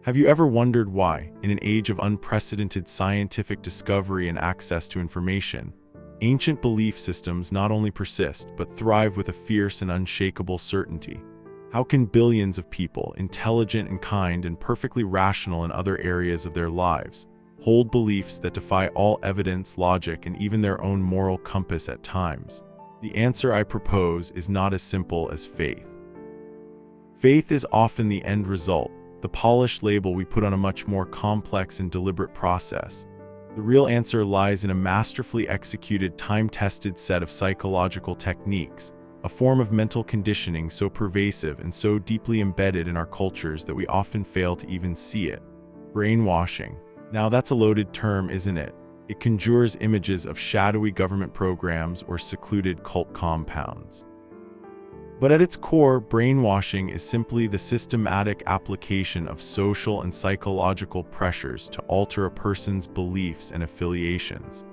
Have you ever wondered why, in an age of unprecedented scientific discovery and access to information, ancient belief systems not only persist but thrive with a fierce and unshakable certainty? How can billions of people, intelligent and kind and perfectly rational in other areas of their lives, hold beliefs that defy all evidence, logic, and even their own moral compass at times? The answer I propose is not as simple as faith. Faith is often the end result, the polished label we put on a much more complex and deliberate process. The real answer lies in a masterfully executed, time-tested set of psychological techniques, a form of mental conditioning so pervasive and so deeply embedded in our cultures that we often fail to even see it. Brainwashing. Now that's a loaded term, isn't it? It conjures images of shadowy government programs or secluded cult compounds. But at its core, brainwashing is simply the systematic application of social and psychological pressures to alter a person's beliefs and affiliations.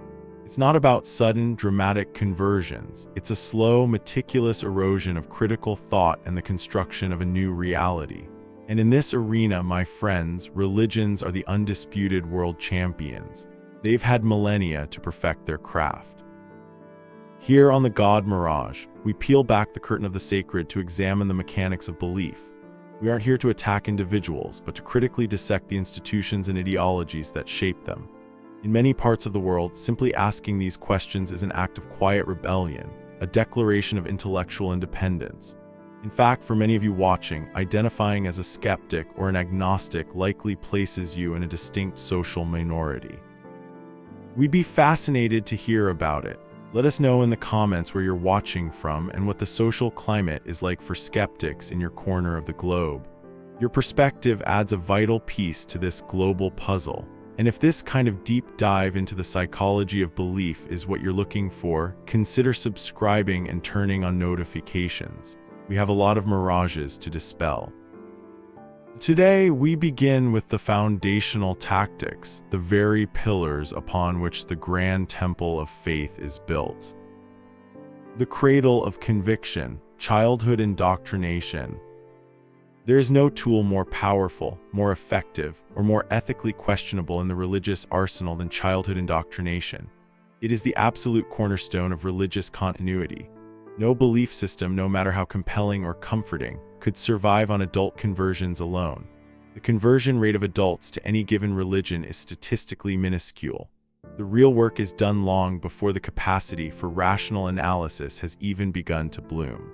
It's not about sudden, dramatic conversions. It's a slow, meticulous erosion of critical thought and the construction of a new reality. And in this arena, my friends, religions are the undisputed world champions. They've had millennia to perfect their craft. Here on the God Mirage, we peel back the curtain of the sacred to examine the mechanics of belief. We aren't here to attack individuals, but to critically dissect the institutions and ideologies that shape them. In many parts of the world, simply asking these questions is an act of quiet rebellion, a declaration of intellectual independence. In fact, for many of you watching, identifying as a skeptic or an agnostic likely places you in a distinct social minority. We'd be fascinated to hear about it. Let us know in the comments where you're watching from and what the social climate is like for skeptics in your corner of the globe. Your perspective adds a vital piece to this global puzzle. And if this kind of deep dive into the psychology of belief is what you're looking for, consider subscribing and turning on notifications. We have a lot of mirages to dispel. Today, we begin with the foundational tactics, the very pillars upon which the grand temple of faith is built. The cradle of conviction, childhood indoctrination. There is no tool more powerful, more effective, or more ethically questionable in the religious arsenal than childhood indoctrination. It is the absolute cornerstone of religious continuity. No belief system, no matter how compelling or comforting, could survive on adult conversions alone. The conversion rate of adults to any given religion is statistically minuscule. The real work is done long before the capacity for rational analysis has even begun to bloom.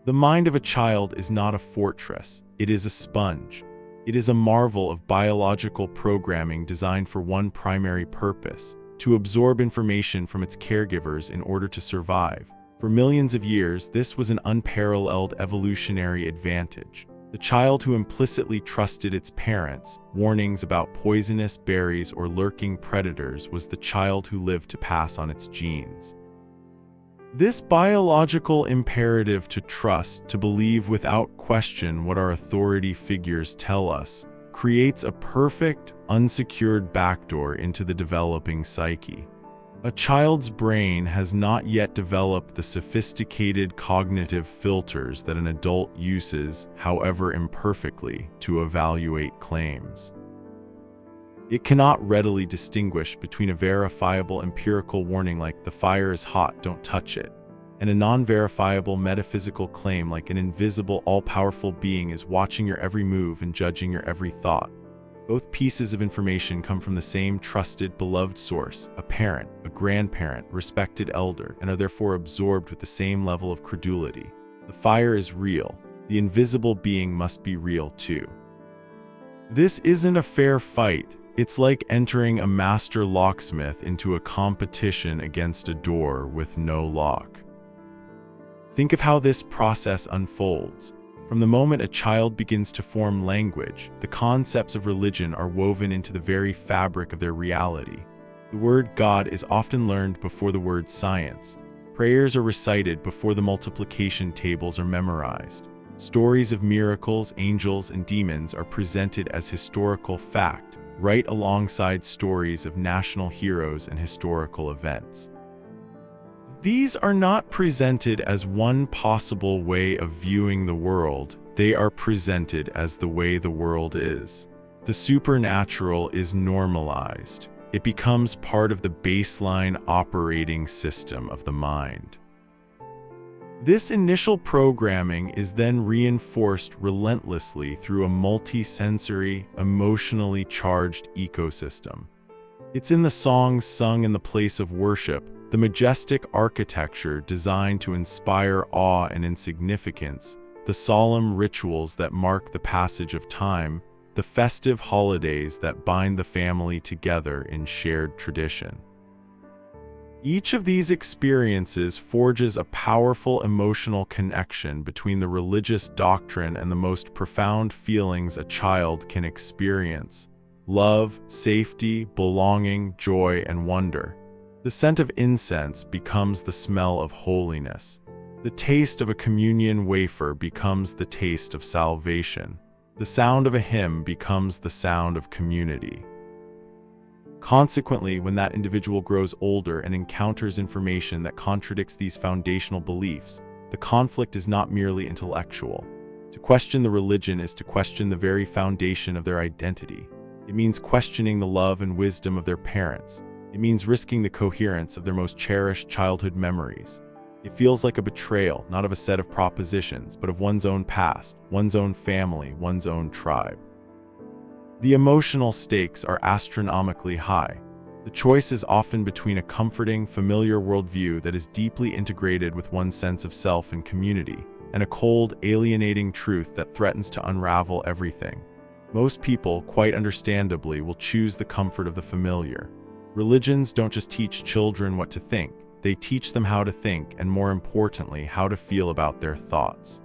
The mind of a child is not a fortress, it is a sponge. It is a marvel of biological programming designed for one primary purpose: to absorb information from its caregivers in order to survive. For millions of years, this was an unparalleled evolutionary advantage. The child who implicitly trusted its parents' warnings about poisonous berries or lurking predators was the child who lived to pass on its genes. This biological imperative to trust, to believe without question what our authority figures tell us, creates a perfect, unsecured backdoor into the developing psyche. A child's brain has not yet developed the sophisticated cognitive filters that an adult uses, however imperfectly, to evaluate claims. It cannot readily distinguish between a verifiable empirical warning like "the fire is hot, don't touch it," and a non-verifiable metaphysical claim like an invisible, all-powerful being is watching your every move and judging your every thought. Both pieces of information come from the same trusted, beloved source, a parent, a grandparent, respected elder, and are therefore absorbed with the same level of credulity. The fire is real. The invisible being must be real too. This isn't a fair fight. It's like entering a master locksmith into a competition against a door with no lock. Think of how this process unfolds. From the moment a child begins to form language, the concepts of religion are woven into the very fabric of their reality. The word God is often learned before the word science. Prayers are recited before the multiplication tables are memorized. Stories of miracles, angels, and demons are presented as historical fact, right alongside stories of national heroes and historical events. These are not presented as one possible way of viewing the world, they are presented as the way the world is. The supernatural is normalized. It becomes part of the baseline operating system of the mind. This initial programming is then reinforced relentlessly through a multi-sensory, emotionally charged ecosystem. It's in the songs sung in the place of worship, the majestic architecture designed to inspire awe and insignificance, the solemn rituals that mark the passage of time, the festive holidays that bind the family together in shared tradition. Each of these experiences forges a powerful emotional connection between the religious doctrine and the most profound feelings a child can experience: love, safety, belonging, joy, and wonder. The scent of incense becomes the smell of holiness. The taste of a communion wafer becomes the taste of salvation. The sound of a hymn becomes the sound of community. Consequently, when that individual grows older and encounters information that contradicts these foundational beliefs, the conflict is not merely intellectual. To question the religion is to question the very foundation of their identity. It means questioning the love and wisdom of their parents. It means risking the coherence of their most cherished childhood memories. It feels like a betrayal, not of a set of propositions, but of one's own past, one's own family, one's own tribe. The emotional stakes are astronomically high. The choice is often between a comforting, familiar worldview that is deeply integrated with one's sense of self and community, and a cold, alienating truth that threatens to unravel everything. Most people, quite understandably, will choose the comfort of the familiar. Religions don't just teach children what to think, they teach them how to think, and more importantly, how to feel about their thoughts.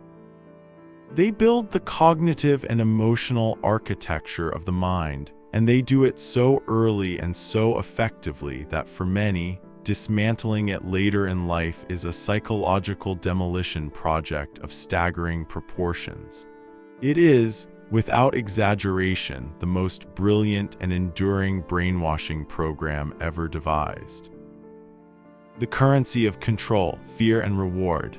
They build the cognitive and emotional architecture of the mind, and they do it so early and so effectively that for many, dismantling it later in life is a psychological demolition project of staggering proportions. It is, without exaggeration, the most brilliant and enduring brainwashing program ever devised. The currency of control, fear, and reward.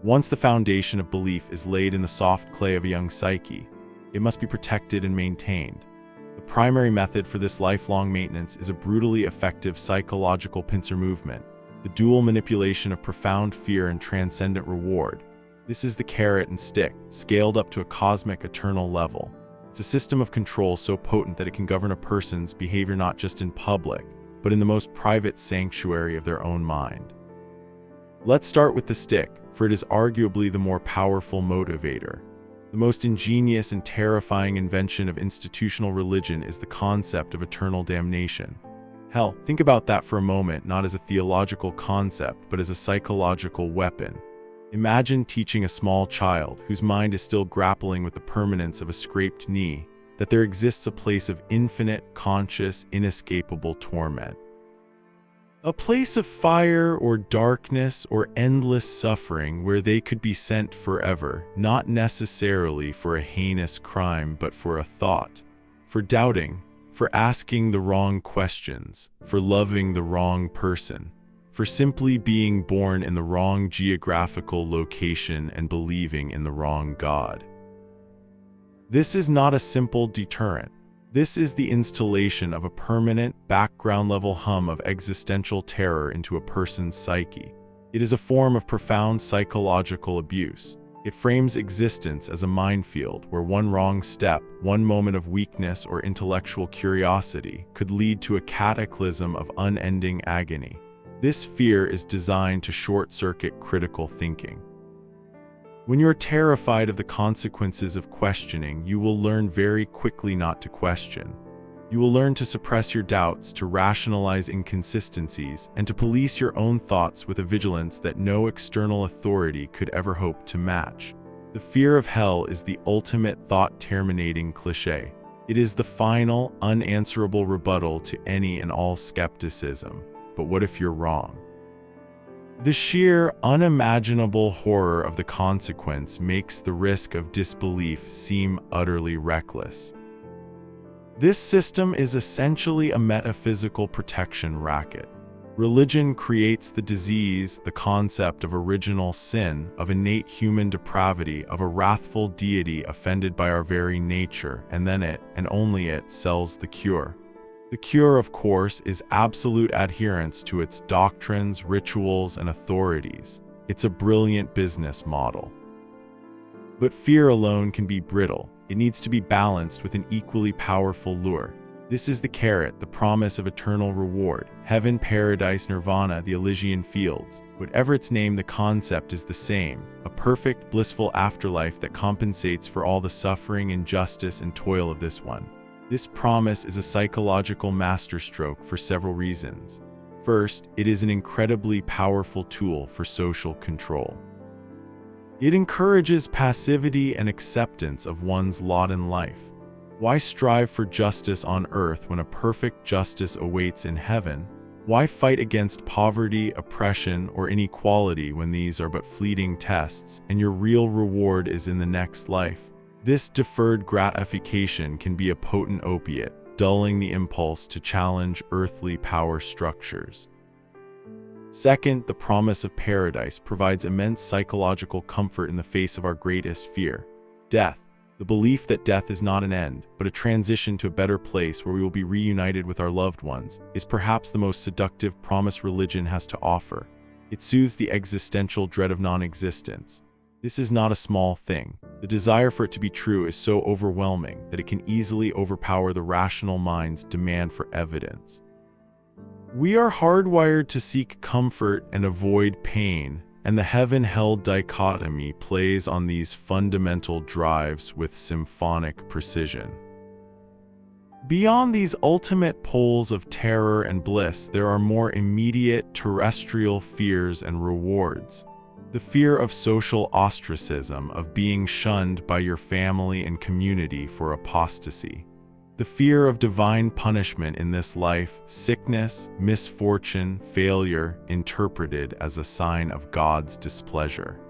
Once the foundation of belief is laid in the soft clay of a young psyche, it must be protected and maintained. The primary method for this lifelong maintenance is a brutally effective psychological pincer movement, the dual manipulation of profound fear and transcendent reward. This is the carrot and stick, scaled up to a cosmic eternal level. It's a system of control so potent that it can govern a person's behavior not just in public, but in the most private sanctuary of their own mind. Let's start with the stick, for it is arguably the more powerful motivator. The most ingenious and terrifying invention of institutional religion is the concept of eternal damnation. Hell, think about that for a moment, not as a theological concept, but as a psychological weapon. Imagine teaching a small child, whose mind is still grappling with the permanence of a scraped knee, that there exists a place of infinite, conscious, inescapable torment. A place of fire or darkness or endless suffering where they could be sent forever, not necessarily for a heinous crime, but for a thought, for doubting, for asking the wrong questions, for loving the wrong person, for simply being born in the wrong geographical location and believing in the wrong God. This is not a simple deterrent. This is the installation of a permanent, background-level hum of existential terror into a person's psyche. It is a form of profound psychological abuse. It frames existence as a minefield where one wrong step, one moment of weakness or intellectual curiosity could lead to a cataclysm of unending agony. This fear is designed to short-circuit critical thinking. When you're terrified of the consequences of questioning, you will learn very quickly not to question. You will learn to suppress your doubts, to rationalize inconsistencies, and to police your own thoughts with a vigilance that no external authority could ever hope to match. The fear of hell is the ultimate thought-terminating cliché. It is the final, unanswerable rebuttal to any and all skepticism. But what if you're wrong? The sheer, unimaginable horror of the consequence makes the risk of disbelief seem utterly reckless. This system is essentially a metaphysical protection racket. Religion creates the disease, the concept of original sin, of innate human depravity, of a wrathful deity offended by our very nature, and then it, and only it, sells the cure. The cure, of course, is absolute adherence to its doctrines, rituals, and authorities. It's a brilliant business model. But fear alone can be brittle. It needs to be balanced with an equally powerful lure. This is the carrot, the promise of eternal reward, heaven, paradise, nirvana, the Elysian fields. Whatever its name, the concept is the same, a perfect, blissful afterlife that compensates for all the suffering, injustice, and toil of this one. This promise is a psychological masterstroke for several reasons. First, it is an incredibly powerful tool for social control. It encourages passivity and acceptance of one's lot in life. Why strive for justice on earth when a perfect justice awaits in heaven? Why fight against poverty, oppression, or inequality when these are but fleeting tests and your real reward is in the next life? This deferred gratification can be a potent opiate, dulling the impulse to challenge earthly power structures. Second, the promise of paradise provides immense psychological comfort in the face of our greatest fear, death. The belief that death is not an end, but a transition to a better place where we will be reunited with our loved ones, is perhaps the most seductive promise religion has to offer. It soothes the existential dread of non-existence. This is not a small thing. The desire for it to be true is so overwhelming that it can easily overpower the rational mind's demand for evidence. We are hardwired to seek comfort and avoid pain, and the heaven-hell dichotomy plays on these fundamental drives with symphonic precision. Beyond these ultimate poles of terror and bliss, there are more immediate terrestrial fears and rewards. The fear of social ostracism, of being shunned by your family and community for apostasy. The fear of divine punishment in this life, sickness, misfortune, failure, interpreted as a sign of God's displeasure.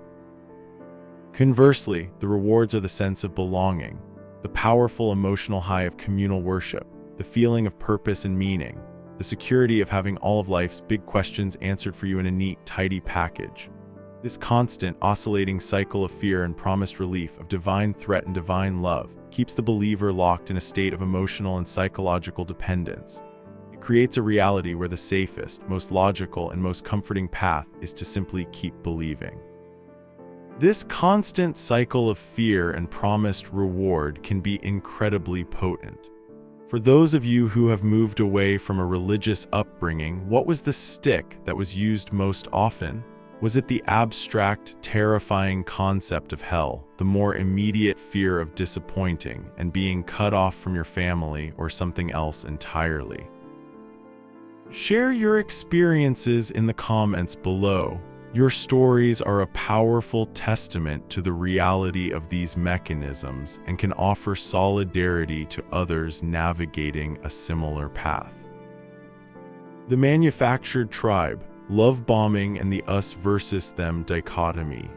Conversely, the rewards are the sense of belonging, the powerful emotional high of communal worship, the feeling of purpose and meaning, the security of having all of life's big questions answered for you in a neat, tidy package. This constant, oscillating cycle of fear and promised relief, of divine threat and divine love, keeps the believer locked in a state of emotional and psychological dependence. It creates a reality where the safest, most logical, and most comforting path is to simply keep believing. This constant cycle of fear and promised reward can be incredibly potent. For those of you who have moved away from a religious upbringing, what was the stick that was used most often? Was it the abstract, terrifying concept of hell, the more immediate fear of disappointing and being cut off from your family, or something else entirely? Share your experiences in the comments below. Your stories are a powerful testament to the reality of these mechanisms and can offer solidarity to others navigating a similar path. The manufactured tribe, love bombing, and the us versus them dichotomy.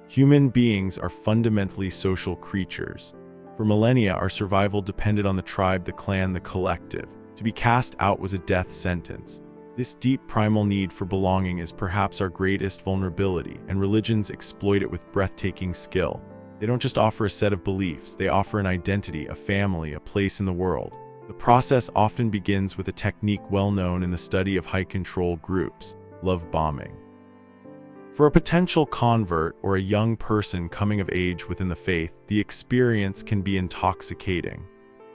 Human beings are fundamentally social creatures. For millennia, our survival depended on the tribe, the clan, the collective. To be cast out was a death sentence. This deep primal need for belonging is perhaps our greatest vulnerability, and religions exploit it with breathtaking skill. They don't just offer a set of beliefs, they offer an identity, a family, a place in the world. The process often begins with a technique well known in the study of high-control groups, love bombing. For a potential convert or a young person coming of age within the faith, the experience can be intoxicating.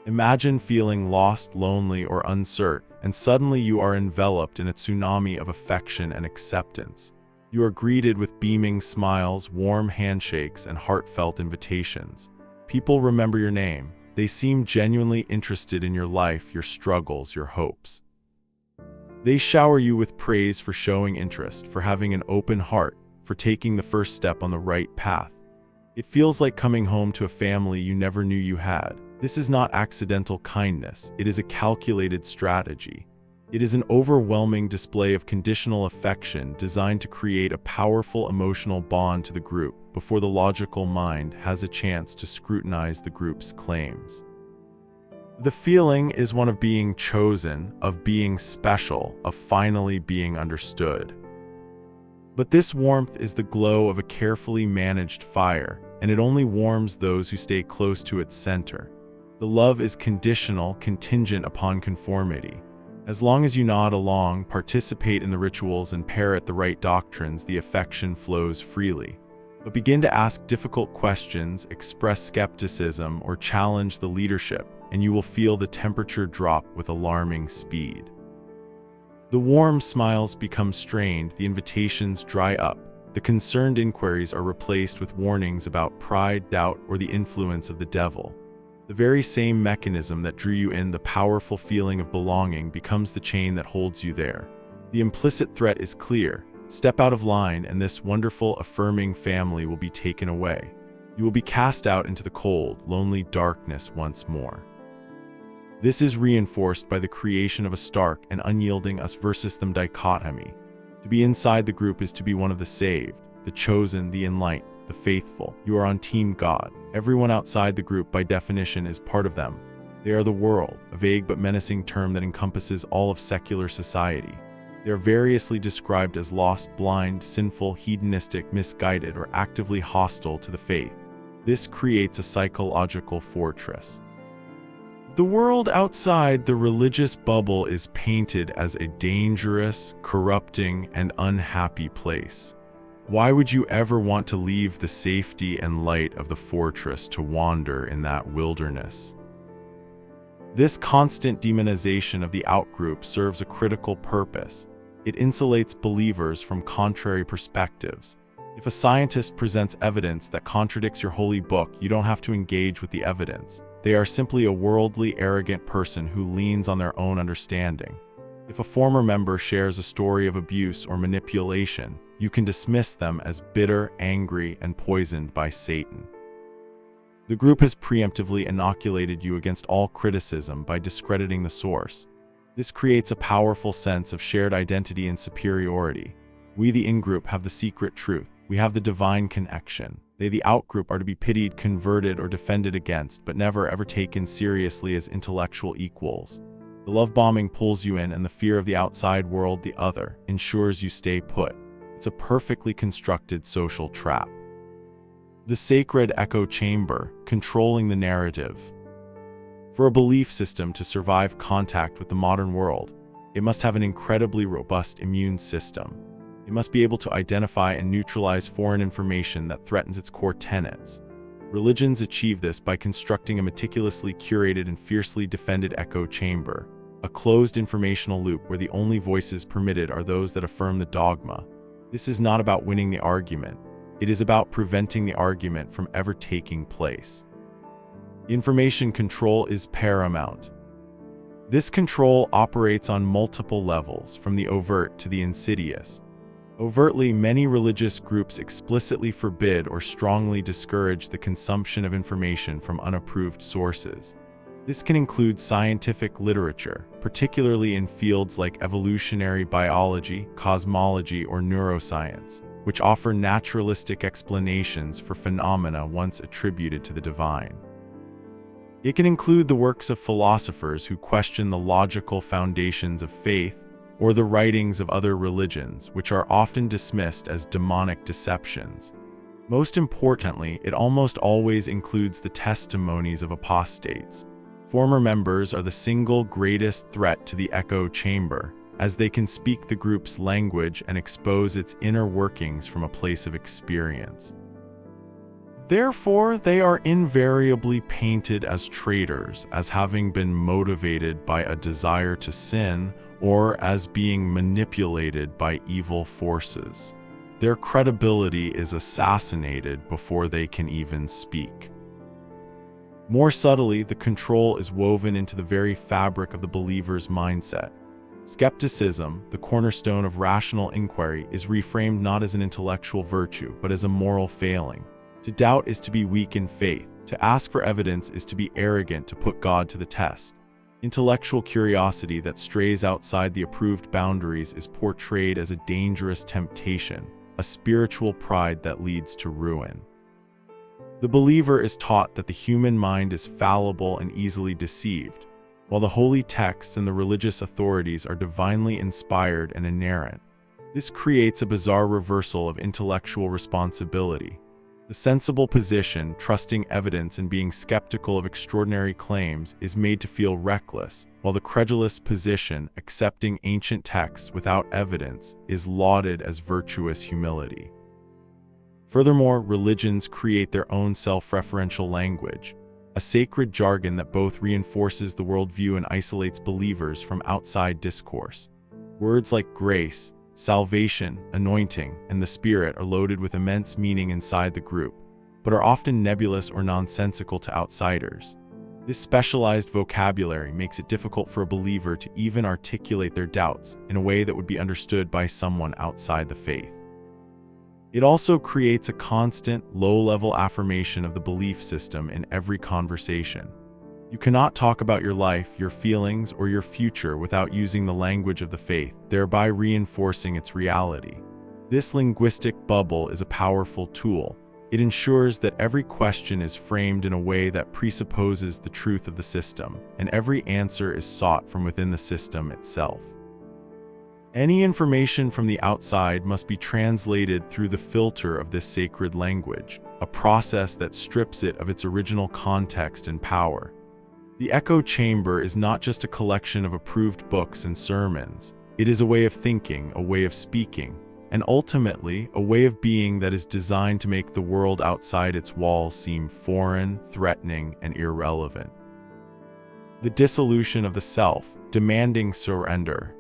Imagine feeling lost, lonely, or uncertain, and suddenly you are enveloped in a tsunami of affection and acceptance. You are greeted with beaming smiles, warm handshakes, and heartfelt invitations. People remember your name. They seem genuinely interested in your life, your struggles, your hopes. They shower you with praise for showing interest, for having an open heart, for taking the first step on the right path. It feels like coming home to a family you never knew you had. This is not accidental kindness, it is a calculated strategy. It is an overwhelming display of conditional affection designed to create a powerful emotional bond to the group before the logical mind has a chance to scrutinize the group's claims. The feeling is one of being chosen, of being special, of finally being understood. But this warmth is the glow of a carefully managed fire, and it only warms those who stay close to its center. The love is conditional, contingent upon conformity. As long as you nod along, participate in the rituals, and parrot the right doctrines, the affection flows freely. But begin to ask difficult questions, express skepticism, or challenge the leadership, and you will feel the temperature drop with alarming speed. The warm smiles become strained, the invitations dry up, the concerned inquiries are replaced with warnings about pride, doubt, or the influence of the devil. The very same mechanism that drew you in, the powerful feeling of belonging, becomes the chain that holds you there. The implicit threat is clear. Step out of line, and this wonderful, affirming family will be taken away. You will be cast out into the cold, lonely darkness once more. This is reinforced by the creation of a stark and unyielding us versus them dichotomy. To be inside the group is to be one of the saved, the chosen, the enlightened, the faithful. You are on Team God. Everyone outside the group, by definition, is part of them. They are the world, a vague but menacing term that encompasses all of secular society. They are variously described as lost, blind, sinful, hedonistic, misguided, or actively hostile to the faith. This creates a psychological fortress. The world outside the religious bubble is painted as a dangerous, corrupting, and unhappy place. Why would you ever want to leave the safety and light of the fortress to wander in that wilderness? This constant demonization of the outgroup serves a critical purpose. It insulates believers from contrary perspectives. If a scientist presents evidence that contradicts your holy book, you don't have to engage with the evidence. They are simply a worldly, arrogant person who leans on their own understanding. If a former member shares a story of abuse or manipulation, you can dismiss them as bitter, angry, and poisoned by Satan. The group has preemptively inoculated you against all criticism by discrediting the source. This creates a powerful sense of shared identity and superiority. We, the in-group, have the secret truth. We have the divine connection. They, the out-group, are to be pitied, converted, or defended against, but never ever taken seriously as intellectual equals. The love bombing pulls you in, and the fear of the outside world, the other, ensures you stay put. It's a perfectly constructed social trap. The sacred echo chamber, controlling the narrative. For a belief system to survive contact with the modern world, it must have an incredibly robust immune system. It must be able to identify and neutralize foreign information that threatens its core tenets. Religions achieve this by constructing a meticulously curated and fiercely defended echo chamber, a closed informational loop where the only voices permitted are those that affirm the dogma. This is not about winning the argument. It is about preventing the argument from ever taking place. Information control is paramount. This control operates on multiple levels, from the overt to the insidious. Overtly, many religious groups explicitly forbid or strongly discourage the consumption of information from unapproved sources. This can include scientific literature, particularly in fields like evolutionary biology, cosmology, or neuroscience, which offer naturalistic explanations for phenomena once attributed to the divine. It can include the works of philosophers who question the logical foundations of faith, or the writings of other religions, which are often dismissed as demonic deceptions. Most importantly, it almost always includes the testimonies of apostates. Former members are the single greatest threat to the echo chamber, as they can speak the group's language and expose its inner workings from a place of experience. Therefore, they are invariably painted as traitors, as having been motivated by a desire to sin, or as being manipulated by evil forces. Their credibility is assassinated before they can even speak. More subtly, the control is woven into the very fabric of the believer's mindset. Skepticism, the cornerstone of rational inquiry, is reframed not as an intellectual virtue, but as a moral failing. To doubt is to be weak in faith. To ask for evidence is to be arrogant, to put God to the test. Intellectual curiosity that strays outside the approved boundaries is portrayed as a dangerous temptation, a spiritual pride that leads to ruin. The believer is taught that the human mind is fallible and easily deceived, while the holy texts and the religious authorities are divinely inspired and inerrant. This creates a bizarre reversal of intellectual responsibility. The sensible position, trusting evidence and being skeptical of extraordinary claims, is made to feel reckless, while the credulous position, accepting ancient texts without evidence, is lauded as virtuous humility. Furthermore, religions create their own self-referential language, a sacred jargon that both reinforces the worldview and isolates believers from outside discourse. Words like grace, salvation, anointing, and the Spirit are loaded with immense meaning inside the group, but are often nebulous or nonsensical to outsiders. This specialized vocabulary makes it difficult for a believer to even articulate their doubts in a way that would be understood by someone outside the faith. It also creates a constant, low-level affirmation of the belief system in every conversation. You cannot talk about your life, your feelings, or your future without using the language of the faith, thereby reinforcing its reality. This linguistic bubble is a powerful tool. It ensures that every question is framed in a way that presupposes the truth of the system, and every answer is sought from within the system itself. Any information from the outside must be translated through the filter of this sacred language, a process that strips it of its original context and power. The echo chamber is not just a collection of approved books and sermons. It is a way of thinking, a way of speaking, and ultimately a way of being that is designed to make the world outside its walls seem foreign, threatening, and irrelevant. The dissolution of the self, demanding surrender.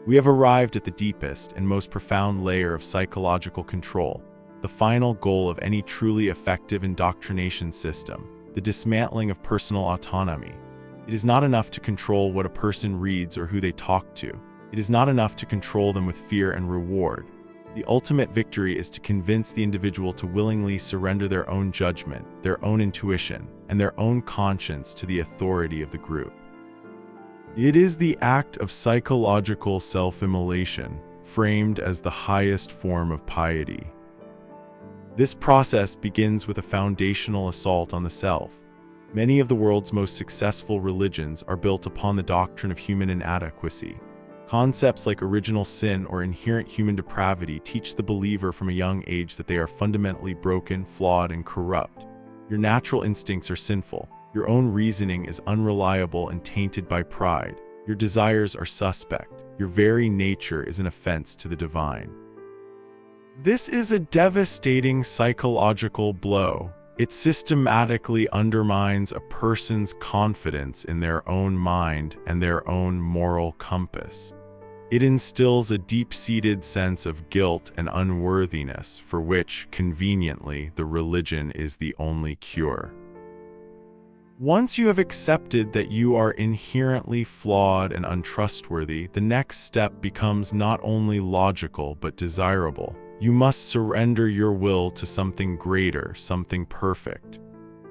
We have arrived at the deepest and most profound layer of psychological control, the final goal of any truly effective indoctrination system, the dismantling of personal autonomy. It is not enough to control what a person reads or who they talk to. It is not enough to control them with fear and reward. The ultimate victory is to convince the individual to willingly surrender their own judgment, their own intuition, and their own conscience to the authority of the group. It is the act of psychological self-immolation, framed as the highest form of piety. This process begins with a foundational assault on the self. Many of the world's most successful religions are built upon the doctrine of human inadequacy. Concepts like original sin or inherent human depravity teach the believer from a young age that they are fundamentally broken, flawed, and corrupt. Your natural instincts are sinful. Your own reasoning is unreliable and tainted by pride. Your desires are suspect. Your very nature is an offense to the divine. This is a devastating psychological blow. It systematically undermines a person's confidence in their own mind and their own moral compass. It instills a deep-seated sense of guilt and unworthiness for which, conveniently, the religion is the only cure. Once you have accepted that you are inherently flawed and untrustworthy, the next step becomes not only logical but desirable. You must surrender your will to something greater, something perfect.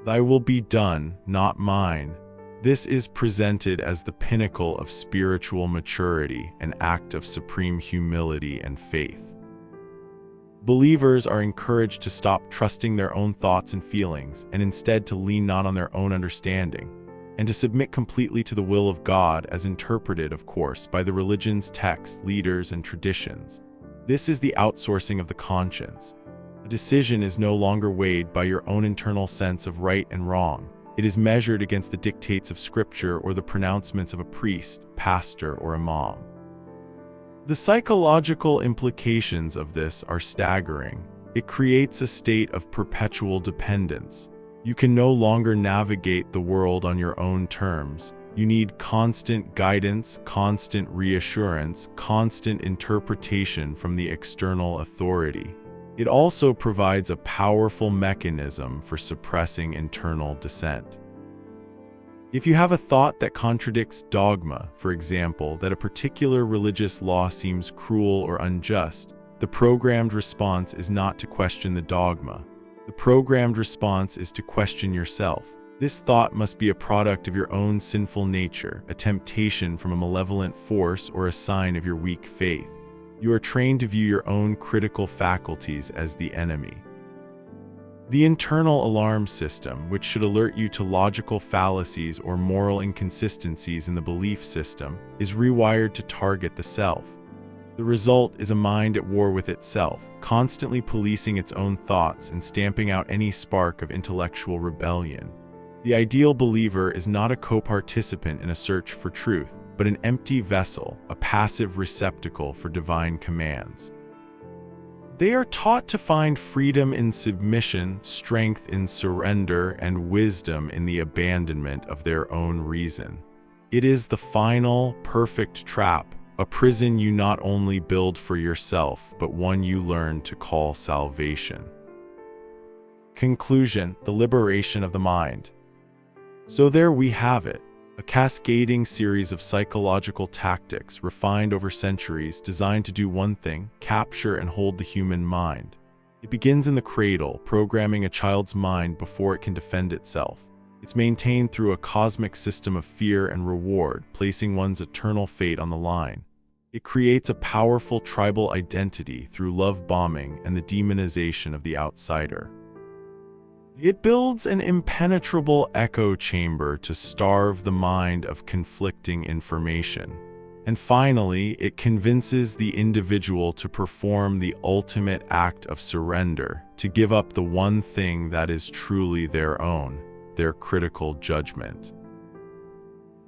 Thy will be done, not mine. This is presented as the pinnacle of spiritual maturity, an act of supreme humility and faith. Believers are encouraged to stop trusting their own thoughts and feelings, and instead to lean not on their own understanding, and to submit completely to the will of God as interpreted, of course, by the religion's texts, leaders, and traditions. This is the outsourcing of the conscience. A decision is no longer weighed by your own internal sense of right and wrong. It is measured against the dictates of Scripture or the pronouncements of a priest, pastor, or imam. The psychological implications of this are staggering. It creates a state of perpetual dependence. You can no longer navigate the world on your own terms. You need constant guidance, constant reassurance, constant interpretation from the external authority. It also provides a powerful mechanism for suppressing internal dissent. If you have a thought that contradicts dogma, for example, that a particular religious law seems cruel or unjust, the programmed response is not to question the dogma. The programmed response is to question yourself. This thought must be a product of your own sinful nature, a temptation from a malevolent force, or a sign of your weak faith. You are trained to view your own critical faculties as the enemy. The internal alarm system, which should alert you to logical fallacies or moral inconsistencies in the belief system, is rewired to target the self. The result is a mind at war with itself, constantly policing its own thoughts and stamping out any spark of intellectual rebellion. The ideal believer is not a co-participant in a search for truth, but an empty vessel, a passive receptacle for divine commands. They are taught to find freedom in submission, strength in surrender, and wisdom in the abandonment of their own reason. It is the final, perfect trap, a prison you not only build for yourself, but one you learn to call salvation. Conclusion: the liberation of the mind. So there we have it. A cascading series of psychological tactics refined over centuries designed to do one thing: capture and hold the human mind. It begins in the cradle, programming a child's mind before it can defend itself. It's maintained through a cosmic system of fear and reward, placing one's eternal fate on the line. It creates a powerful tribal identity through love bombing and the demonization of the outsider. It builds an impenetrable echo chamber to starve the mind of conflicting information. And finally, it convinces the individual to perform the ultimate act of surrender, to give up the one thing that is truly their own, their critical judgment.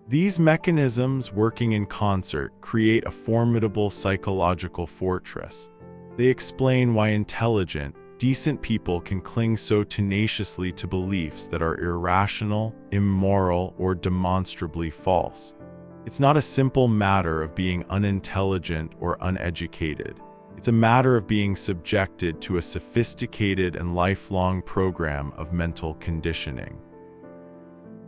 These mechanisms, working in concert, create a formidable psychological fortress. They explain why intelligent, decent people can cling so tenaciously to beliefs that are irrational, immoral, or demonstrably false. It's not a simple matter of being unintelligent or uneducated. It's a matter of being subjected to a sophisticated and lifelong program of mental conditioning.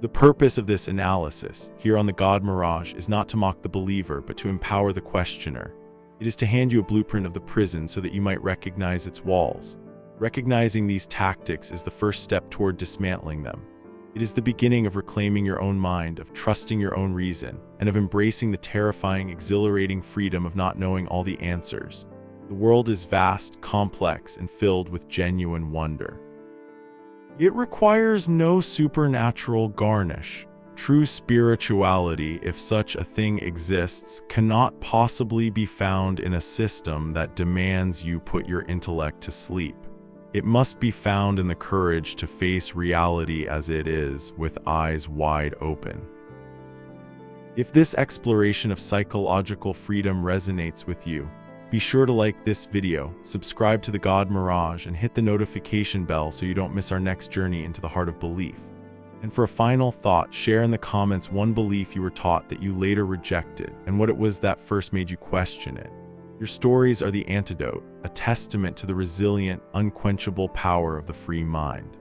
The purpose of this analysis, here on the God Mirage, is not to mock the believer, but to empower the questioner. It is to hand you a blueprint of the prison so that you might recognize its walls. Recognizing these tactics is the first step toward dismantling them. It is the beginning of reclaiming your own mind, of trusting your own reason, and of embracing the terrifying, exhilarating freedom of not knowing all the answers. The world is vast, complex, and filled with genuine wonder. It requires no supernatural garnish. True spirituality, if such a thing exists, cannot possibly be found in a system that demands you put your intellect to sleep. It must be found in the courage to face reality as it is, with eyes wide open. If this exploration of psychological freedom resonates with you, be sure to like this video, subscribe to the God Mirage, and hit the notification bell so you don't miss our next journey into the heart of belief. And for a final thought, share in the comments one belief you were taught that you later rejected, and what it was that first made you question it. Your stories are the antidote, a testament to the resilient, unquenchable power of the free mind.